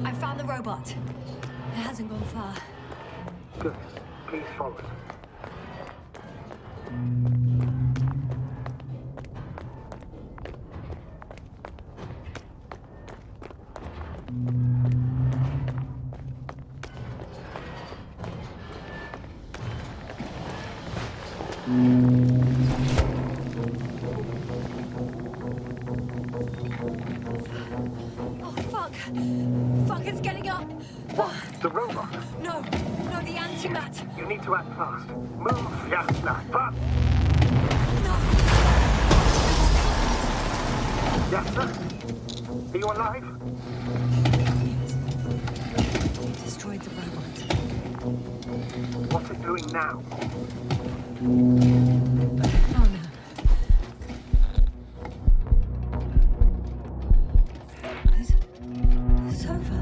I found the robot. It hasn't gone far. Good. Please follow it. Fuck, it's getting up! What? The robot? No, the antimat! You need to act fast. Move, Yasna, fast! No! Yasna? Are you alive? You destroyed the robot. What's it doing now? Oh no. It's over.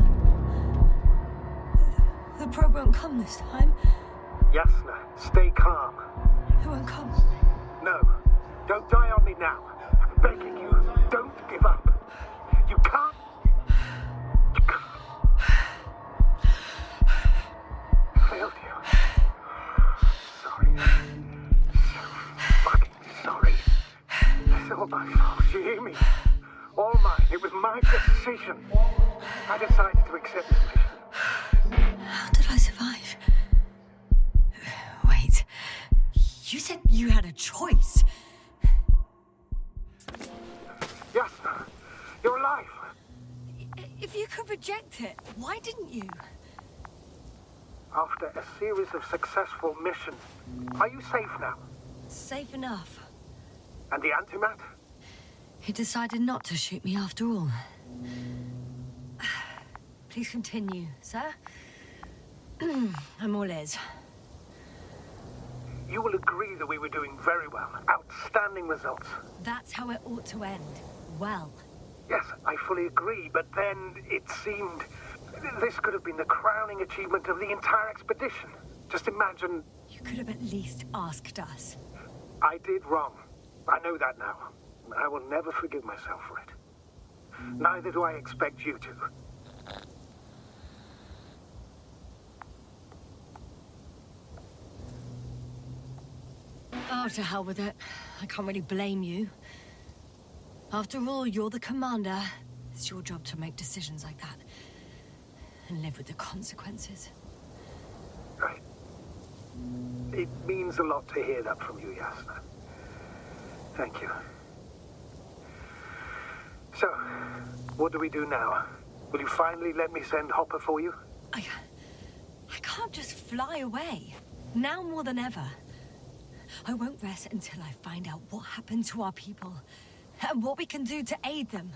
The probe won't come this time. Yasna, stay calm. It won't come. No, don't die on me now. I'm begging you, don't give up. You can't. You can't. I failed you. Sorry. So fucking sorry. It's all my fault. You hear me? All mine. It was my decision. I decided to accept this mission. How did I survive? Wait. You said you had a choice. Yasna, you're alive. If you could reject it, why didn't you? After a series of successful missions, are you safe now? Safe enough. And the antimat? He decided not to shoot me after all. Please continue, sir. I'm all ears. You will agree that we were doing very well. Outstanding results. That's how it ought to end. Well. Yes, I fully agree, but then it seemed this could have been the crowning achievement of the entire expedition. Just imagine... You could have at least asked us. I did wrong. I know that now. I will never forgive myself for it. Neither do I expect you to. Oh, to hell with it. I can't really blame you. After all, you're the commander. It's your job to make decisions like that. And live with the consequences. Right. It means a lot to hear that from you, Yasna. Thank you. So, what do we do now? Will you finally let me send Hopper for you? I can't just fly away. Now more than ever. I won't rest until I find out what happened to our people. And what we can do to aid them.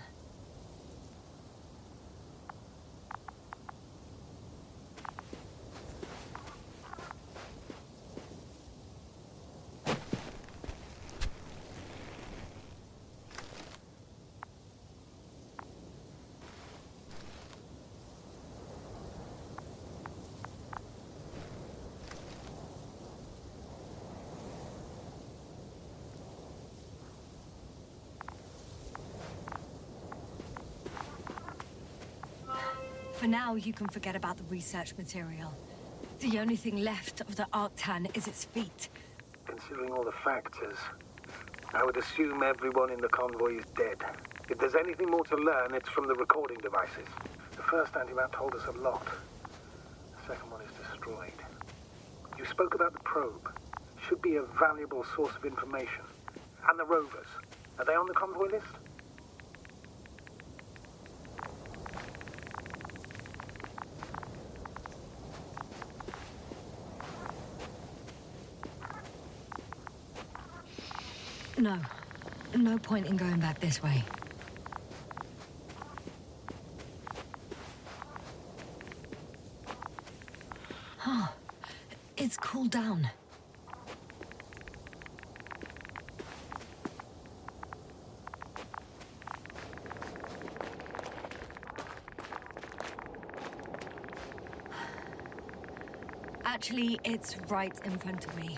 For now, you can forget about the research material. The only thing left of the Arctan is its feet. Considering all the factors, I would assume everyone in the convoy is dead. If there's anything more to learn, it's from the recording devices. The first antimat told us a lot. The second one is destroyed. You spoke about the probe. Should be a valuable source of information. And the rovers. Are they on the convoy list? No. No point in going back this way. Huh. It's cooled down. Actually, it's right in front of me.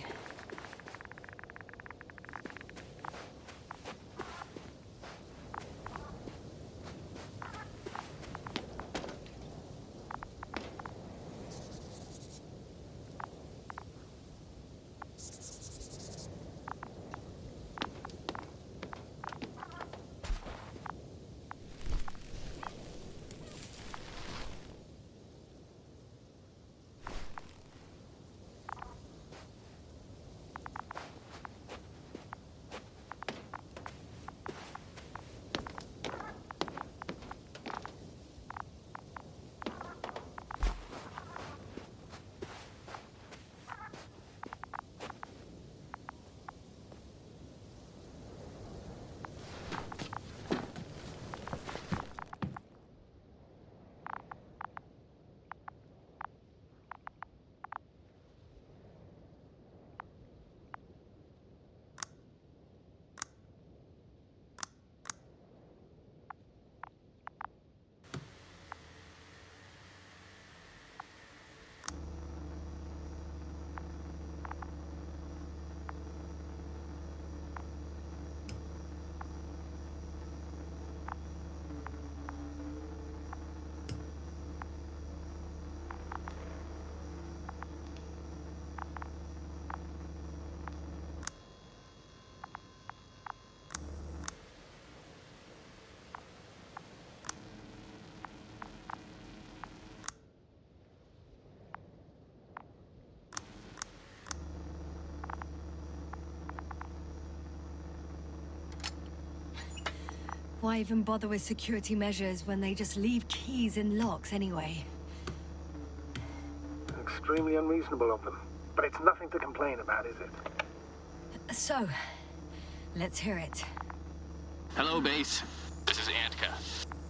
Why even bother with security measures when they just leave keys in locks anyway? Extremely unreasonable of them. But it's nothing to complain about, is it? So, let's hear it. Hello, base. This is Antka.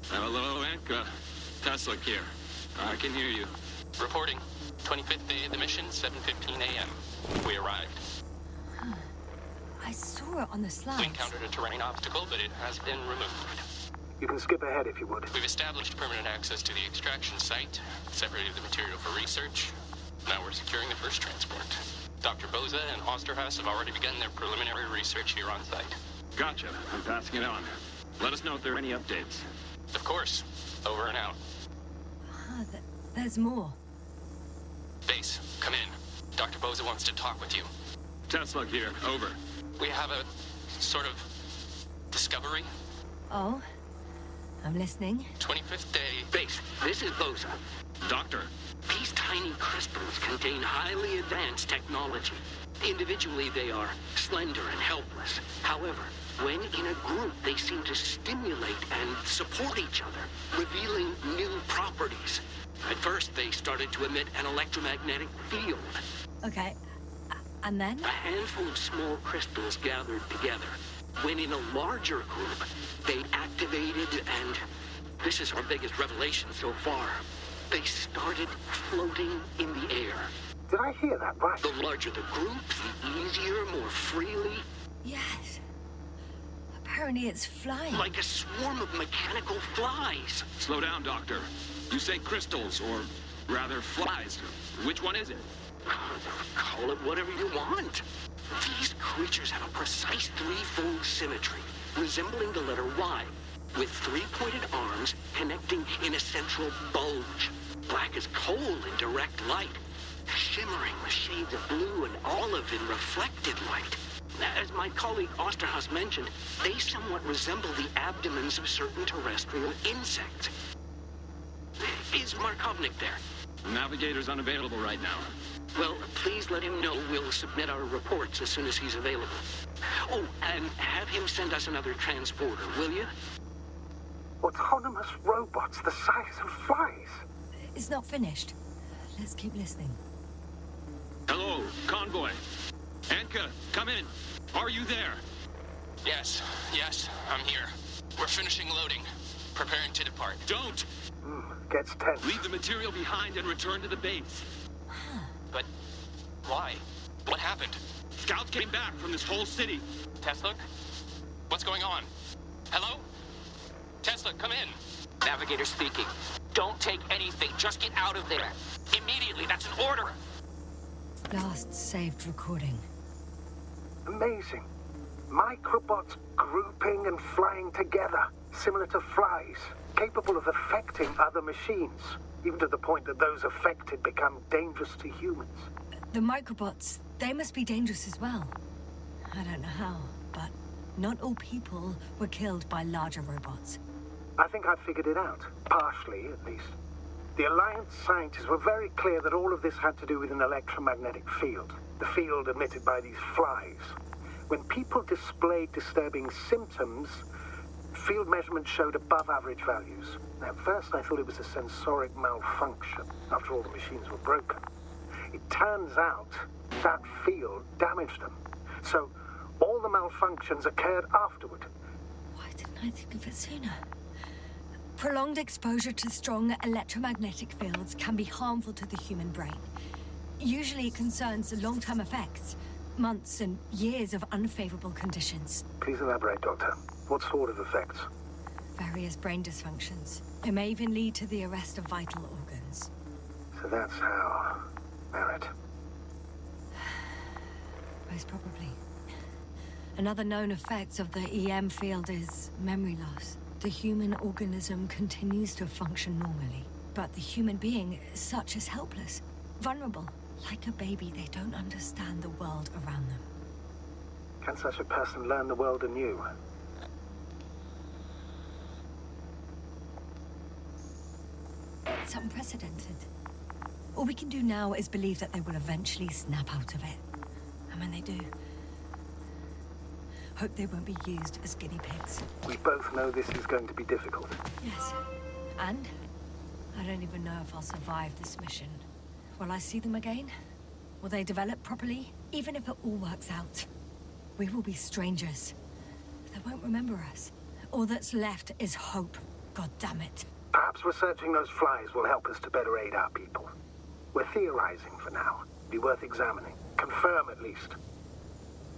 Hello, Antka. Tesla here. I can hear you. Reporting. 25th day of the mission, 7:15 a.m. We arrived. I saw it on the We slides. encountered a terrain obstacle, but it has been removed. You can skip ahead if you would. We've established permanent access to the extraction site, separated the material for research. Now we're securing the first transport. Dr. Boza and Osterhaus have already begun their preliminary research here on site. Gotcha. I'm passing it on. Let us know if there are any updates. Of course. Over and out. Ah, there's more. Base, come in. Dr. Boza wants to talk with you. Tesla here. Over. We have a sort of discovery. Oh, I'm listening. 25th day. Base, this is Boza. Doctor. These tiny crystals contain highly advanced technology. Individually, they are slender and helpless. However, when in a group, they seem to stimulate and support each other, revealing new properties. At first, they started to emit an electromagnetic field. Okay, and then? A handful of small crystals gathered together. When in a larger group, they activated and... this is our biggest revelation so far. They started floating in the air. Did I hear that right? The larger the group, the easier, more freely. Yes. Apparently it's flying. Like a swarm of mechanical flies. Slow down, Doctor. You say crystals, or rather flies. Which one is it? Call it whatever you want. These creatures have a precise threefold symmetry, resembling the letter Y, with three-pointed arms connecting in a central bulge. Black as coal in direct light, shimmering with shades of blue and olive in reflected light. As my colleague Osterhaus mentioned, they somewhat resemble the abdomens of certain terrestrial insects. Is Markovnik there? Navigator's unavailable right now. Well, please let him know we'll submit our reports as soon as he's available. Oh, and have him send us another transporter, will you? Autonomous robots the size of flies. It's not finished. Let's keep listening. Hello, convoy. Antka, come in. Are you there? Yes, I'm here. We're finishing loading. Preparing to depart. Don't! Gets tense. Leave the material behind and return to the base. But why? What happened? Scouts came back from this whole city. Tesla? What's going on? Hello? Tesla, come in. Navigator speaking. Don't take anything. Just get out of there. Immediately. That's an order. Last saved recording. Amazing. Microbots grouping and flying together, similar to flies, capable of affecting other machines, even to the point that those affected become dangerous to humans. The microbots, they must be dangerous as well. I don't know how, but not all people were killed by larger robots. I think I figured it out, partially at least. The Alliance scientists were very clear that all of this had to do with an electromagnetic field, the field emitted by these flies. When people displayed disturbing symptoms, field measurements showed above average values. At first I thought it was a sensoric malfunction, after all the machines were broken. It turns out that field damaged them. So all the malfunctions occurred afterward. Why didn't I think of it sooner? Prolonged exposure to strong electromagnetic fields can be harmful to the human brain. Usually it concerns long-term effects, months and years of unfavorable conditions. Please elaborate, Doctor. What sort of effects? Various brain dysfunctions. It may even lead to the arrest of vital organs. So that's how... Barrett. Most probably. Another known effect of the EM field is memory loss. The human organism continues to function normally, but the human being as such is helpless, vulnerable. Like a baby, they don't understand the world around them. Can such a person learn the world anew? It's unprecedented. All we can do now is believe that they will eventually snap out of it. And when they do, Hope they won't be used as guinea pigs. We both know this is going to be difficult. Yes. And I don't even know if I'll survive this mission. Will I see them again? Will they develop properly? Even if it all works out, we will be strangers. They won't remember us. All that's left is hope. God damn it. Perhaps researching those flies will help us to better aid our people. We're theorizing for now. Be worth examining. Confirm at least.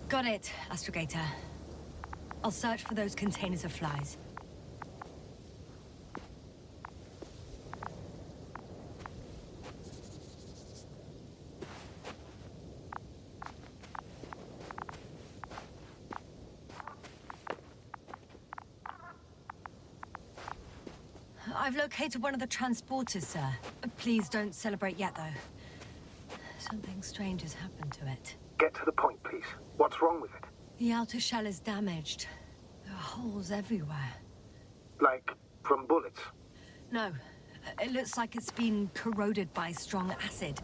Got it, Astrogator. I'll search for those containers of flies. I've located one of the transporters, sir. Please don't celebrate yet, though. Something strange has happened to it. Get to the point, please. What's wrong with it? The outer shell is damaged. There are holes everywhere. Like, from bullets? No. It looks like it's been corroded by strong acid.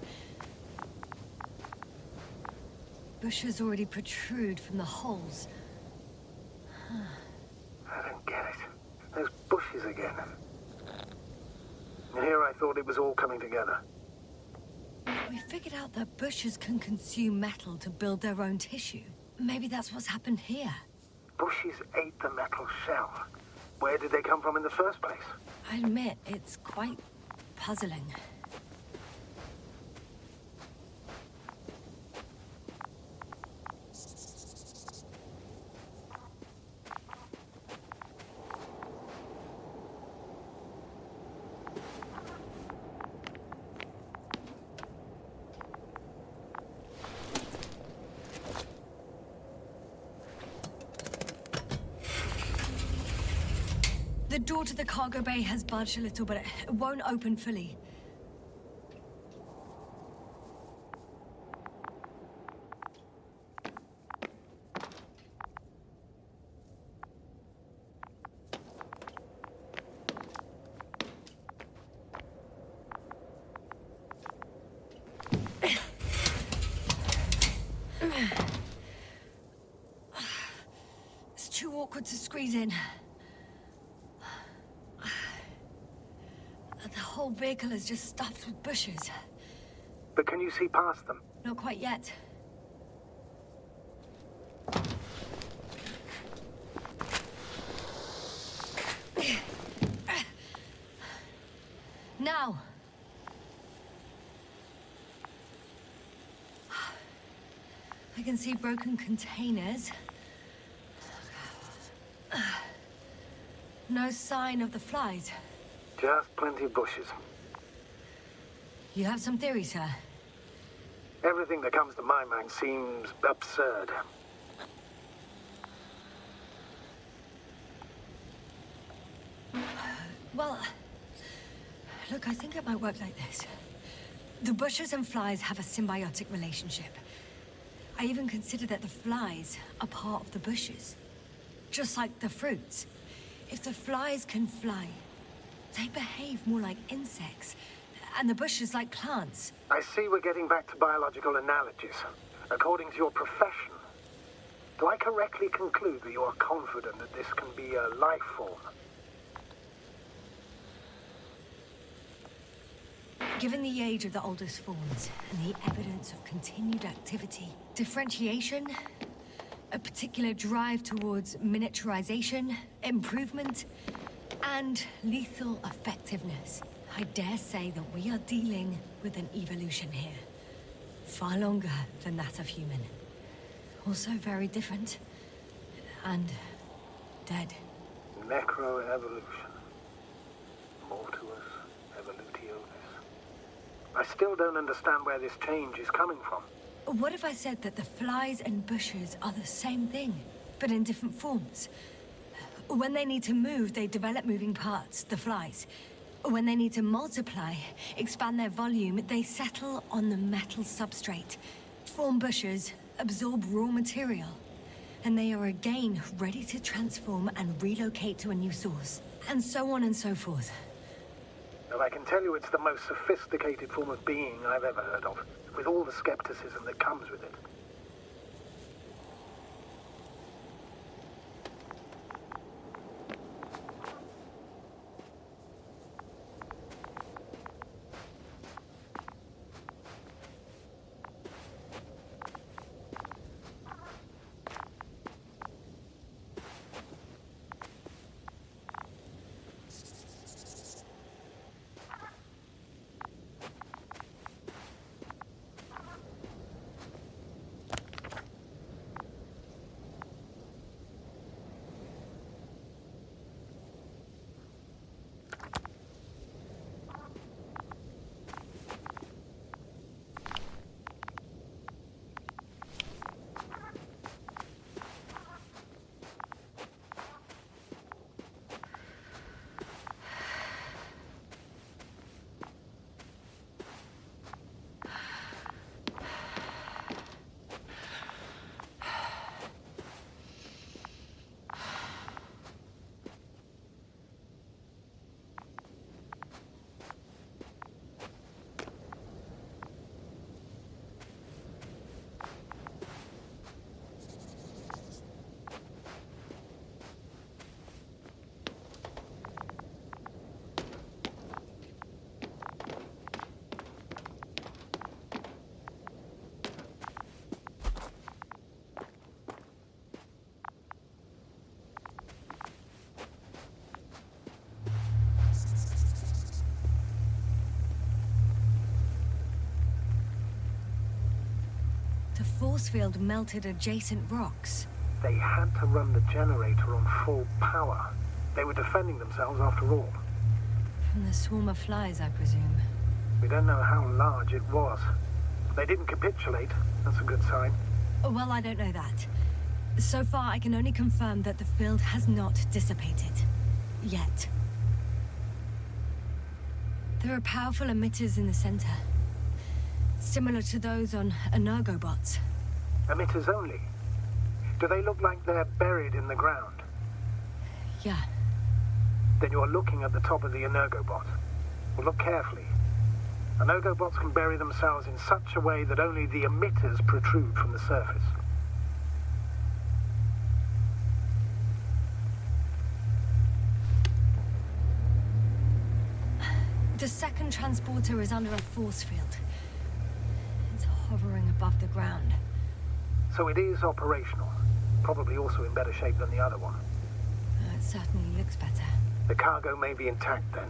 Bushes already protrude from the holes. I don't get it. Those bushes again. And here I thought it was all coming together. We figured out that bushes can consume metal to build their own tissue. Maybe that's what's happened here. Bushes ate the metal shell. Where did they come from in the first place? I admit, it's quite puzzling. The door to the cargo bay has budged a little, but it won't open fully. It's too awkward to squeeze in. The whole vehicle is just stuffed with bushes. But can you see past them? Not quite yet. Now. I can see broken containers. No sign of the flies. Just plenty of bushes. You have some theories, sir? Everything that comes to my mind seems absurd. Well, look, I think it might work like this. The bushes and flies have a symbiotic relationship. I even consider that the flies are part of the bushes. Just like the fruits. If the flies can fly, they behave more like insects, and the bushes like plants. I see we're getting back to biological analogies. According to your profession, do I correctly conclude that you are confident that this can be a life form? Given the age of the oldest forms and the evidence of continued activity, differentiation, a particular drive towards miniaturization, improvement, and lethal effectiveness, I dare say that we are dealing with an evolution here. Far longer than that of human. Also very different. And dead. Necroevolution. Mortuus evolutionis. I still don't understand where this change is coming from. What if I said that the flies and bushes are the same thing, but in different forms? When they need to move, they develop moving parts, the flies. When they need to multiply, expand their volume, they settle on the metal substrate, form bushes, absorb raw material. And they are again ready to transform and relocate to a new source. And so on and so forth. Well, I can tell you it's the most sophisticated form of being I've ever heard of, with all the skepticism that comes with it. The force field melted adjacent rocks. They had to run the generator on full power. They were defending themselves after all. From the swarm of flies, I presume. We don't know how large it was. They didn't capitulate. That's a good sign. Well, I don't know that. So far, I can only confirm that the field has not dissipated. Yet. There are powerful emitters in the center. Similar to those on Energobots. Emitters only? Do they look like they're buried in the ground? Yeah. Then you're looking at the top of the Energobot. Well, look carefully. Energobots can bury themselves in such a way that only the emitters protrude from the surface. The second transporter is under a force field. It's hovering above the ground. So it is operational. Probably also in better shape than the other one. It certainly looks better. The cargo may be intact then.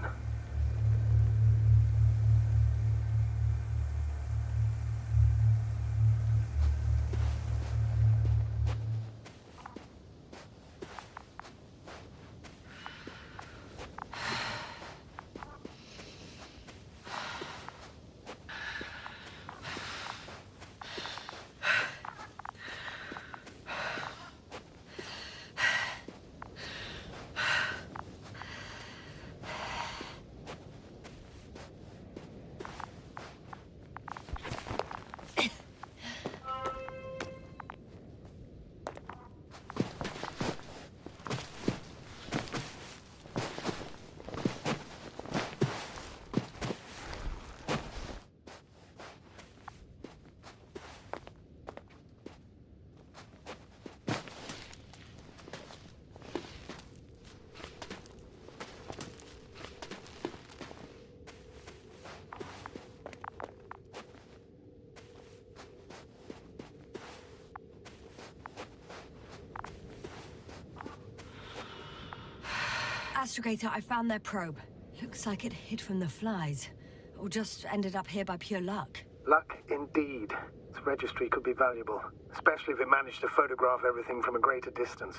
Astrogator, I found their probe. Looks like it hid from the flies. Or just ended up here by pure luck. Luck indeed. Its registry could be valuable, especially if it managed to photograph everything from a greater distance.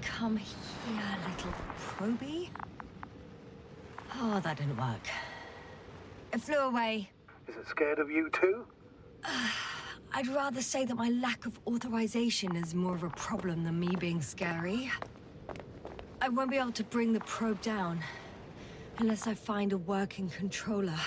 Come here, little probie. Oh, that didn't work. It flew away. Is it scared of you too? I'd rather say that my lack of authorization is more of a problem than me being scary. I won't be able to bring the probe down unless I find a working controller.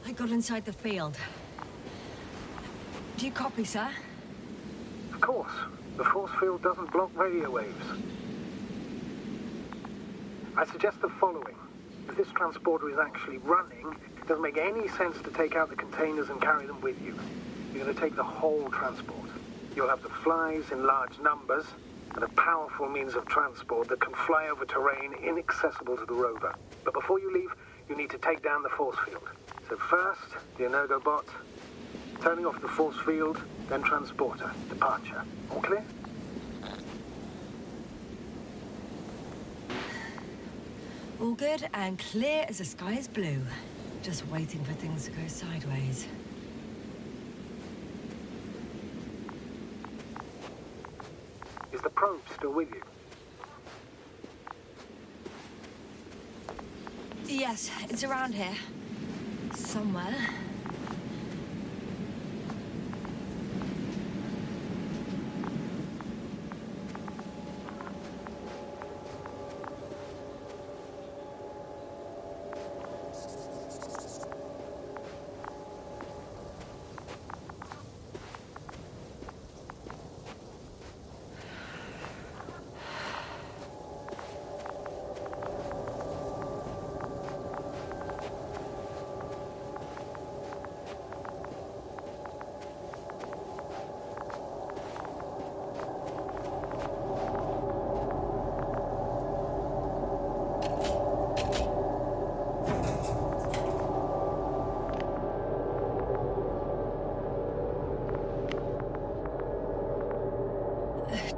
I got inside the field. Do you copy, sir? Of course. The force field doesn't block radio waves. I suggest the following. If this transporter is actually running, it doesn't make any sense to take out the containers and carry them with you. You're going to take the whole transport. You'll have the flies in large numbers, and a powerful means of transport that can fly over terrain inaccessible to the rover. But before you leave, you need to take down the force field. So first, the Energobot, turning off the force field, then transporter, departure. All clear? All good and clear as the sky is blue. Just waiting for things to go sideways. Is the probe still with you? Yes, it's around here. Somewhere.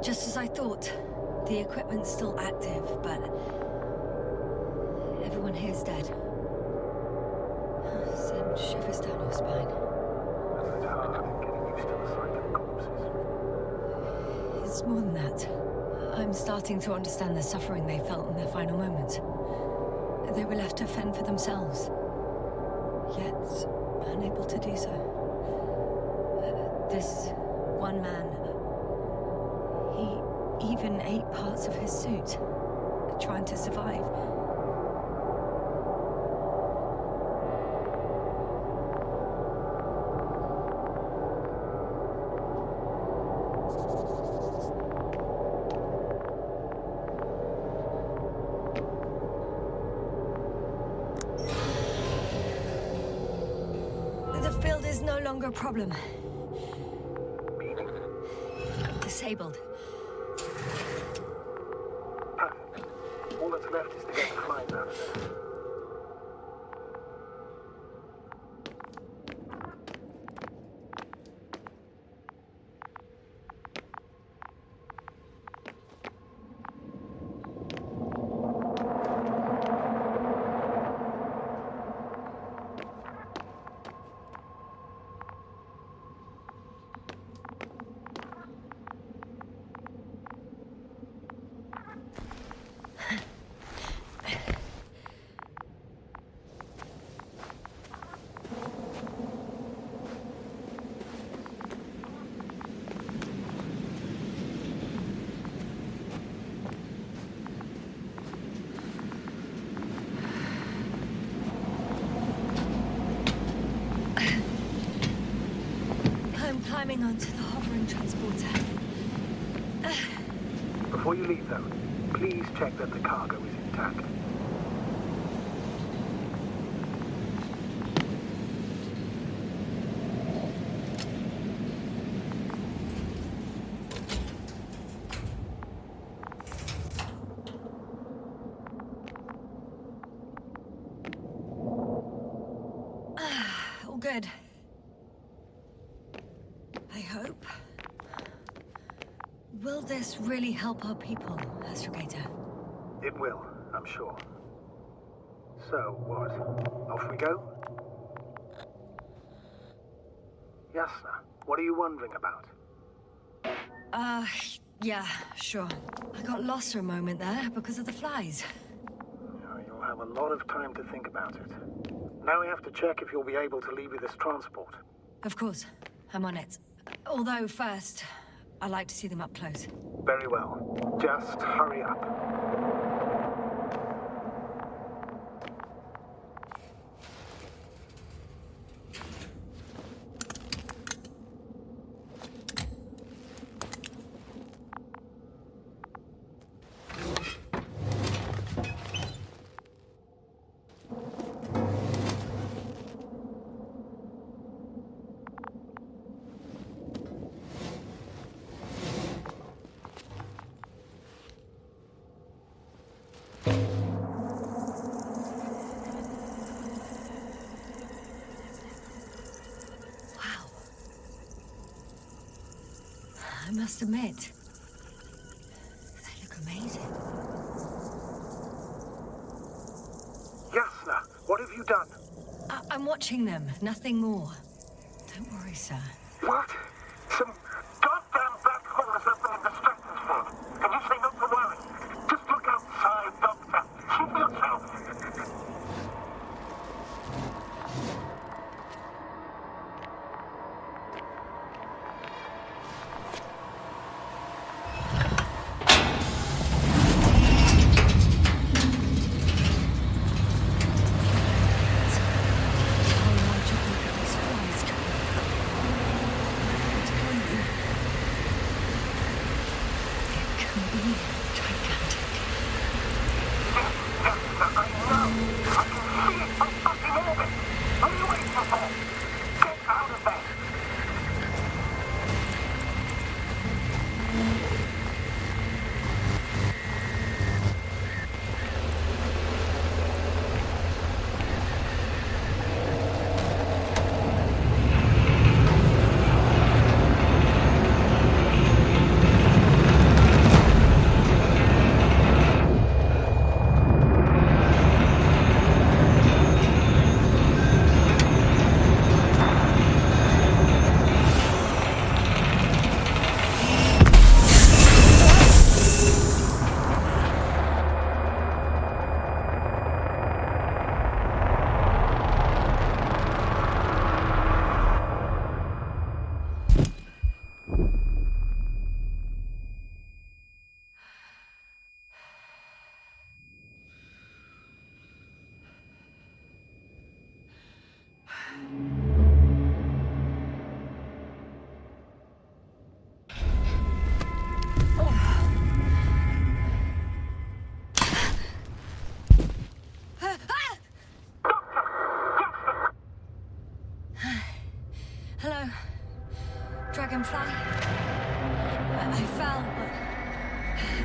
Just as I thought. The equipment's still active, but everyone here's dead. Send shivers down your spine. It's hard getting used to the sight of corpses. It's more than that. I'm starting to understand the suffering they felt in their final moments. They were left to fend for themselves, yet unable to do so. This one man, he even ate parts of his suit, trying to survive. The field is no longer a problem. Meaning? Disabled. Perfect. All that's left is to get the flies out of there. Climbing onto the hovering transporter. Before you leave, though, please check that the cargo is intact. All good. I hope. Will this really help our people, Astrogator? It will, I'm sure. So, what? Off we go? Yasna, what are you wondering about? Yeah, sure. I got lost for a moment there because of the flies. You'll have a lot of time to think about it. Now we have to check if you'll be able to leave with this transport. Of course. I'm on it. Although first, I like to see them up close. Very well. Just hurry up. I must admit, they look amazing. Yasna, what have you done? I'm watching them, nothing more. Don't worry, sir. What? Some goddamn black holes have been distracted from. Can you say not to worry? Just look outside, Doctor. See for yourself.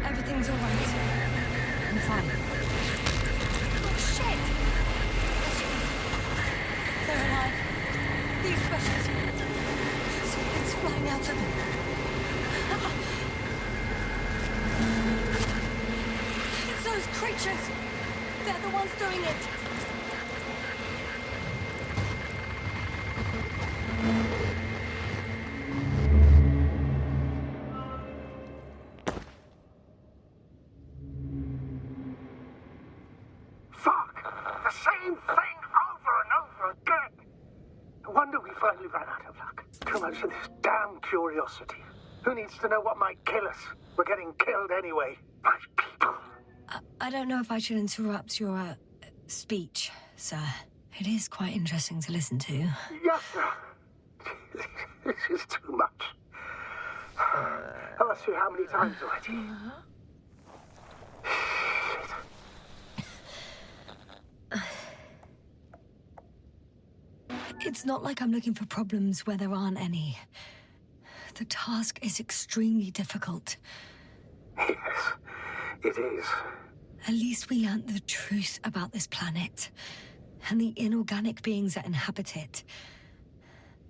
Everything's all right. I'm fine. Oh, shit! They're alive. These bushes. Something's flying out of them. It's those creatures. They're the ones doing it. Fuck! The same thing over and over again! No wonder we finally ran out of luck. Too much of this damn curiosity. Who needs to know what might kill us? We're getting killed anyway. My people. I don't know if I should interrupt your, speech, sir. It is quite interesting to listen to. Yes, sir. This is too much. I'll ask you how many times already. It's not like I'm looking for problems where there aren't any. The task is extremely difficult. Yes, it is. At least we learnt the truth about this planet and the inorganic beings that inhabit it.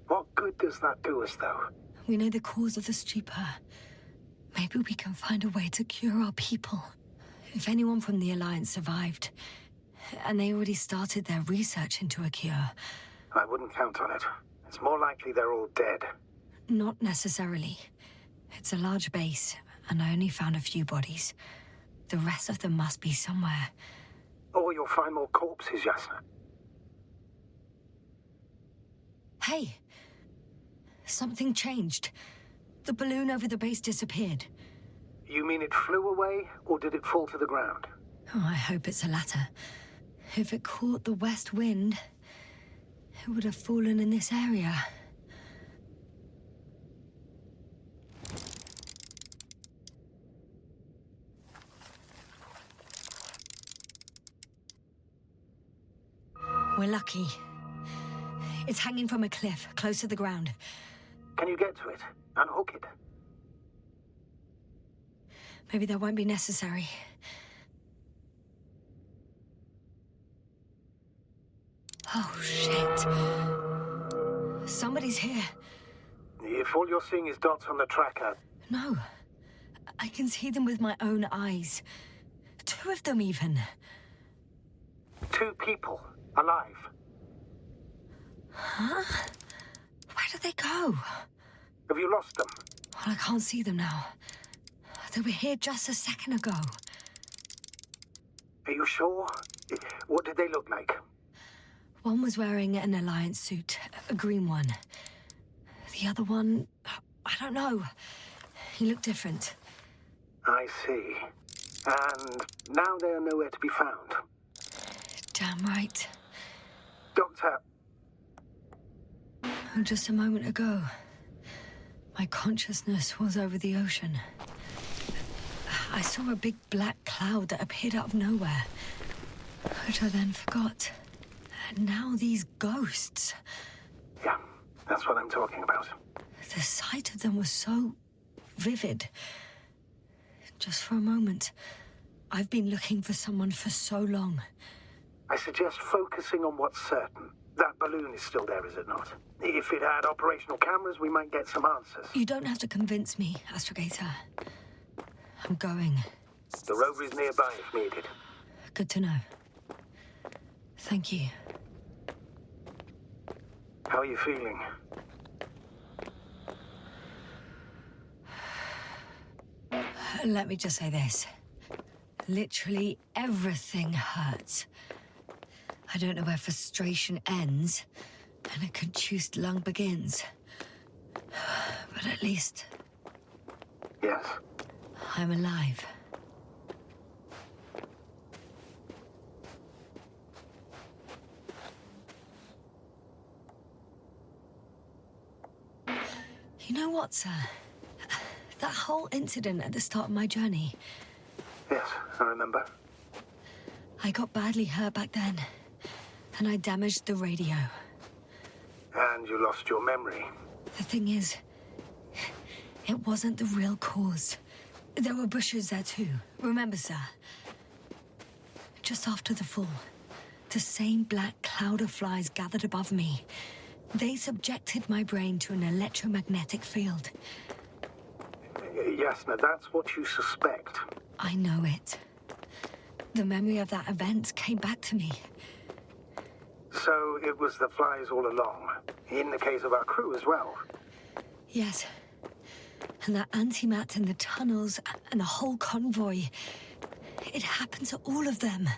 What good does that do us, though? We know the cause of the stupor. Maybe we can find a way to cure our people. If anyone from the Alliance survived, and they already started their research into a cure. I wouldn't count on it. It's more likely they're all dead. Not necessarily. It's a large base, and I only found a few bodies. The rest of them must be somewhere. Or you'll find more corpses, Yasna. Hey! Something changed. The balloon over the base disappeared. You mean it flew away, or did it fall to the ground? Oh, I hope it's the latter. If it caught the west wind, it would have fallen in this area. We're lucky. It's hanging from a cliff, close to the ground. Can you get to it? Unhook it? Maybe that won't be necessary. Oh, shit. Somebody's here. If all you're seeing is dots on the tracker... No. I can see them with my own eyes. 2 of them, even. 2 people. Alive. Huh? Where did they go? Have you lost them? Well, I can't see them now. They were here just a second ago. Are you sure? What did they look like? One was wearing an Alliance suit, a green one. The other one, I don't know. He looked different. I see. And now they're nowhere to be found. Damn right. Doctor... Oh, just a moment ago, my consciousness was over the ocean. I saw a big black cloud that appeared out of nowhere, which I then forgot. And now these ghosts. Yeah, that's what I'm talking about. The sight of them was so vivid. Just for a moment, I've been looking for someone for so long. I suggest focusing on what's certain. That balloon is still there, is it not? If it had operational cameras, we might get some answers. You don't have to convince me, Astrogator. I'm going. The rover is nearby if needed. Good to know. Thank you. How are you feeling? Let me just say this. Literally everything hurts. I don't know where frustration ends and a contused lung begins. But at least Yes. I'm alive. You know what, sir? That whole incident at the start of my journey. Yes, I remember. I got badly hurt back then, and I damaged the radio. And you lost your memory. The thing is, it wasn't the real cause. There were bushes there too. Remember, sir? Just after the fall, the same black cloud of flies gathered above me. They subjected my brain to an electromagnetic field. Yes, now that's what you suspect. I know it. The memory of that event came back to me. So it was the flies all along, in the case of our crew as well. Yes. And that antimat in the tunnels and the whole convoy. It happened to all of them.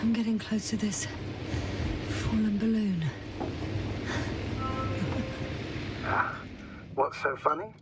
I'm getting close to this fallen balloon. What's so funny?